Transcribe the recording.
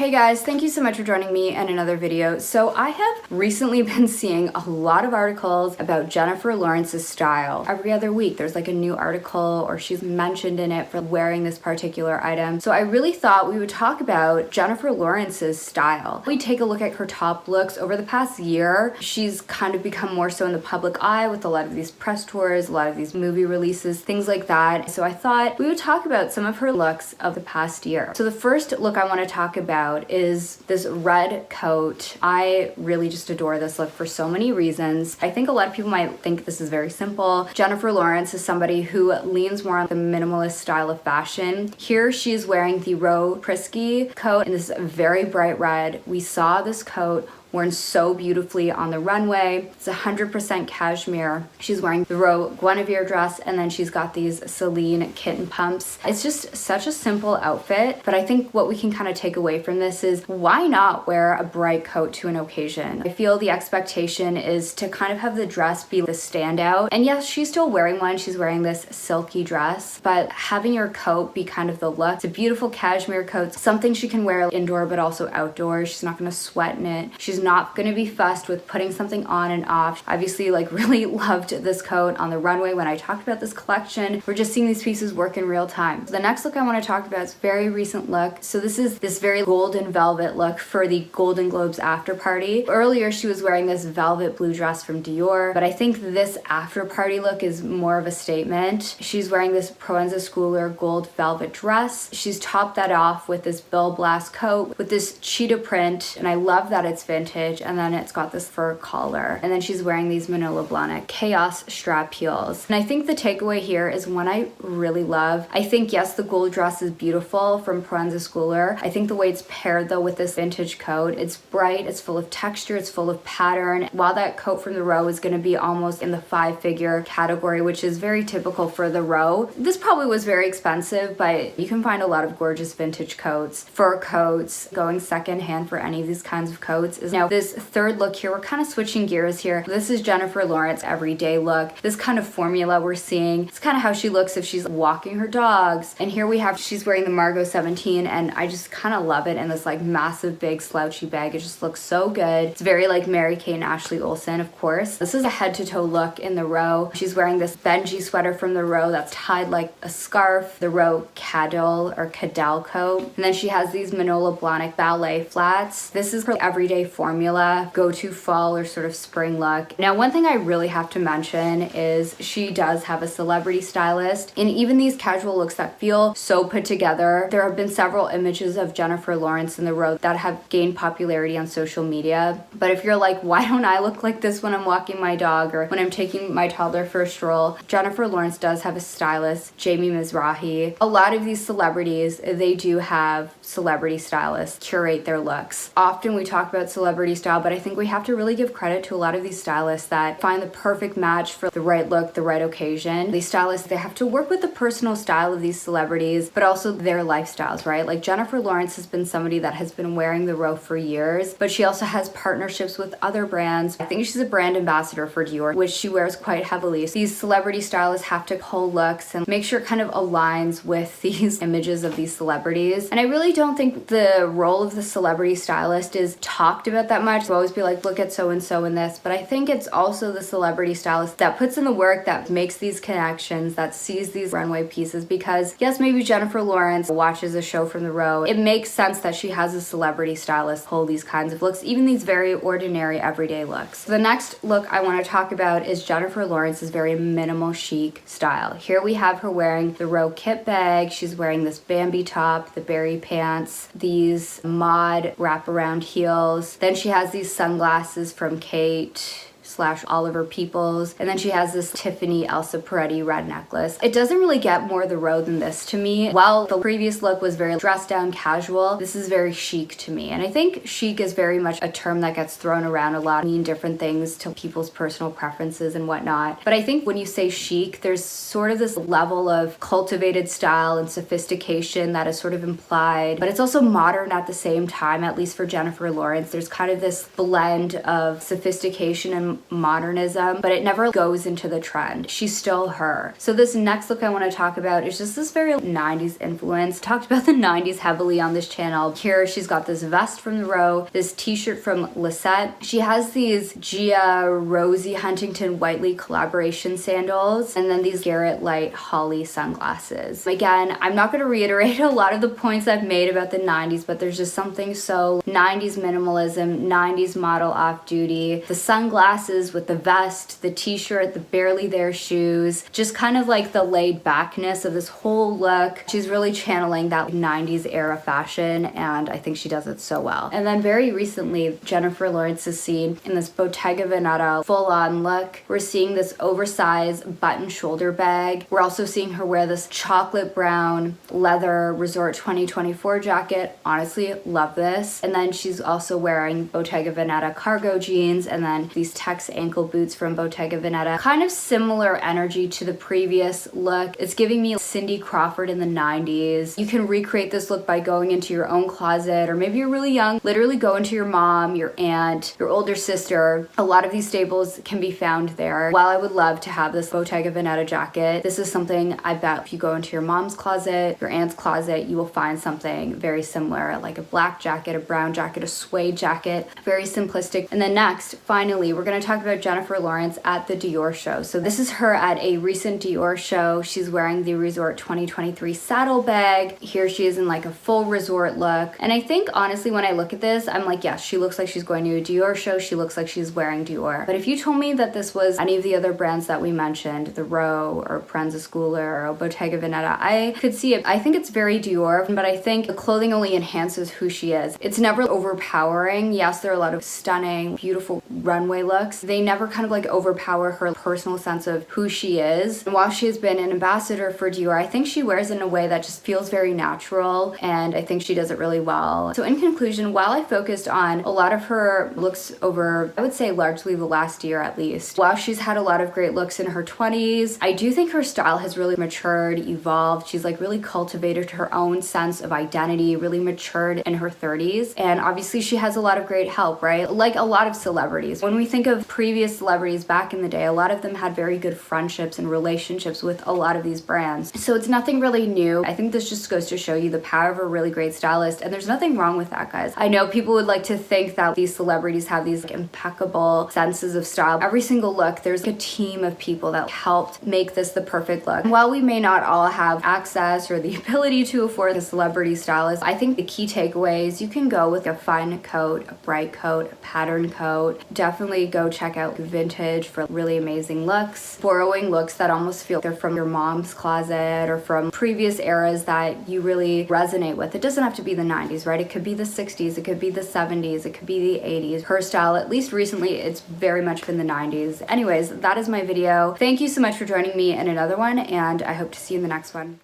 Hey guys, thank you so much for joining me in another video. So I have recently been seeing a lot of articles about Jennifer Lawrence's style. Every other week there's like a new article or she's mentioned in it for wearing this particular item. So I really thought we would talk about Jennifer Lawrence's style. We take a look at her top looks over the past year. She's kind of become more so in the public eye with a lot of these press tours, a lot of these movie releases, things like that. So I thought we would talk about some of her looks of the past year. So the first look I want to talk about is this red coat. I really just adore this look for so many reasons. I think a lot of people might think this is very simple. Jennifer Lawrence is somebody who leans more on the minimalist style of fashion. Here she is wearing the Row Prisky coat in this very bright red. We saw this coat worn so beautifully on the runway. It's 100% cashmere. She's wearing the Row Guinevere dress, and then she's got these Celine kitten pumps. It's just such a simple outfit, but I think what we can kind of take away from this is why not wear a bright coat to an occasion? I feel the expectation is to kind of have the dress be the standout. And yes, she's still wearing one. She's wearing this silky dress, but having your coat be kind of the look. It's a beautiful cashmere coat, something she can wear indoor but also outdoors. She's not gonna sweat in it. She's not gonna be fussed with putting something on and off. Obviously, like, really loved this coat on the runway when I talked about this collection. We're just seeing these pieces work in real time. The next look I want to talk about is a very recent look. So this is this very golden velvet look for the Golden Globes after party. Earlier she was wearing this velvet blue dress from Dior, but I think this after party look is more of a statement. She's wearing this Proenza Schouler gold velvet dress. She's topped that off with this Bill Blast coat with this cheetah print, and I love that it's vintage. And then it's got this fur collar, and then she's wearing these Manolo Blahnik chaos strap heels. And I think the takeaway here is one I really love. I think, yes, the gold dress is beautiful from Proenza Schouler. I think the way it's paired though with this vintage coat, it's bright, it's full of texture, it's full of pattern. While that coat from the Row is going to be almost in the 5-figure category, which is very typical for the Row, this probably was very expensive, but you can find a lot of gorgeous vintage coats, fur coats. Going secondhand for any of these kinds of coats is now this third look here. We're kind of switching gears here. This is Jennifer Lawrence everyday look. This kind of formula we're seeing, it's kind of how she looks if she's walking her dogs. And here we have, she's wearing the Margot 17, and I just kind of love it in this like massive big slouchy bag. It just looks so good. It's very like Mary-Kate and Ashley Olsen, of course. This is a head to toe look in the Row. She's wearing this Benji sweater from the Row that's tied like a scarf, the Row Cadel or Cadel coat. And then she has these Manolo Blahnik ballet flats. This is her everyday formula, go-to fall or sort of spring look. Now, one thing I really have to mention is she does have a celebrity stylist. In even these casual looks that feel so put together, there have been several images of Jennifer Lawrence in the Row that have gained popularity on social media. But if you're like, why don't I look like this when I'm walking my dog or when I'm taking my toddler for a stroll? Jennifer Lawrence does have a stylist, Jamie Mizrahi. A lot of these celebrities, they do have celebrity stylists curate their looks. Often we talk about celebrity style, but I think we have to really give credit to a lot of these stylists that find the perfect match for the right look, the right occasion. These stylists, they have to work with the personal style of these celebrities, but also their lifestyles, right? Like Jennifer Lawrence has been somebody that has been wearing the Row for years, but she also has partnerships with other brands. I think she's a brand ambassador for Dior, which she wears quite heavily. So these celebrity stylists have to pull looks and make sure it kind of aligns with these images of these celebrities. And I really don't think the role of the celebrity stylist is talked about that much. We'll always be like, look at so and so in this, but I think it's also the celebrity stylist that puts in the work, that makes these connections, that sees these runway pieces. Because yes, maybe Jennifer Lawrence watches a show from the Row. It makes sense that she has a celebrity stylist pull these kinds of looks, even these very ordinary everyday looks. So the next look I want to talk about is Jennifer Lawrence's very minimal chic style. Here we have her wearing the Row kit bag. She's wearing this Bambi top, the berry pants, these mod wraparound heels. Then she has these sunglasses from Kate / Oliver Peoples, and then she has this Tiffany Elsa Peretti red necklace. It doesn't really get more the Row than this to me. While the previous look was very dressed down casual, this is very chic to me. And I think chic is very much a term that gets thrown around a lot, mean different things to people's personal preferences and whatnot. But I think when you say chic, there's sort of this level of cultivated style and sophistication that is sort of implied, but it's also modern at the same time, at least for Jennifer Lawrence. There's kind of this blend of sophistication and modernism, but it never goes into the trend. She's still her. So this next look I want to talk about is just this very 90s influence. Talked about the 90s heavily on this channel. Here she's got this vest from the Row, this t-shirt from Lisette. She has these Gia Rosie Huntington Whiteley collaboration sandals, and then these Garrett Light Holly sunglasses. Again, I'm not going to reiterate a lot of the points I've made about the 90s, but there's just something so 90s minimalism, 90s model off-duty, the sunglasses with the vest, the t-shirt, the barely there shoes, just kind of like the laid backness of this whole look. She's really channeling that 90s era fashion, and I think she does it so well. And then very recently, Jennifer Lawrence is seen in this Bottega Veneta full-on look. We're seeing this oversized button shoulder bag. We're also seeing her wear this chocolate brown leather Resort 2024 jacket. Honestly, love this. And then she's also wearing Bottega Veneta cargo jeans, and then these Tex ankle boots from Bottega Veneta. Kind of similar energy to the previous look. It's giving me Cindy Crawford in the 90s. You can recreate this look by going into your own closet, or maybe you're really young, literally go into your mom, your aunt, your older sister. A lot of these staples can be found there. While I would love to have this Bottega Veneta jacket, this is something I bet if you go into your mom's closet, your aunt's closet, you will find something very similar, like a black jacket, a brown jacket, a suede jacket, very simplistic. And then next, finally, we're going to talk about Jennifer Lawrence at the Dior show. So this is her at a recent Dior show. She's wearing the Resort 2023 saddlebag. Here she is in like a full resort look. And I think honestly, when I look at this, I'm like, yes, she looks like she's going to a Dior show. She looks like she's wearing Dior. But if you told me that this was any of the other brands that we mentioned, the Row or Proenza Schouler or Bottega Veneta, I could see it. I think it's very Dior, but I think the clothing only enhances who she is. It's never overpowering. Yes, there are a lot of stunning, beautiful runway looks. They never kind of like overpower her personal sense of who she is. And while she has been an ambassador for Dior, I think she wears it in a way that just feels very natural, and I think she does it really well. So in conclusion, while I focused on a lot of her looks over, I would say largely the last year at least, while she's had a lot of great looks in her 20s, I do think her style has really matured, evolved. She's like really cultivated her own sense of identity, really matured in her 30s. And obviously she has a lot of great help, right? Like a lot of celebrities. When we think of previous celebrities back in the day, a lot of them had very good friendships and relationships with a lot of these brands. So it's nothing really new. I think this just goes to show you the power of a really great stylist, and there's nothing wrong with that, guys. I know people would like to think that these celebrities have these like, impeccable senses of style. Every single look, there's a team of people that helped make this the perfect look. And while we may not all have access or the ability to afford a celebrity stylist, I think the key takeaways, you can go with a fun coat, a bright coat, a pattern coat. Definitely go check out vintage for really amazing looks, borrowing looks that almost feel they're from your mom's closet or from previous eras that you really resonate with. It doesn't have to be the 90s, right? It could be the 60s, it could be the 70s, it could be the 80s. Her style, at least recently, it's very much been the 90s. Anyways, that is my video. Thank you so much for joining me in another one, and I hope to see you in the next one.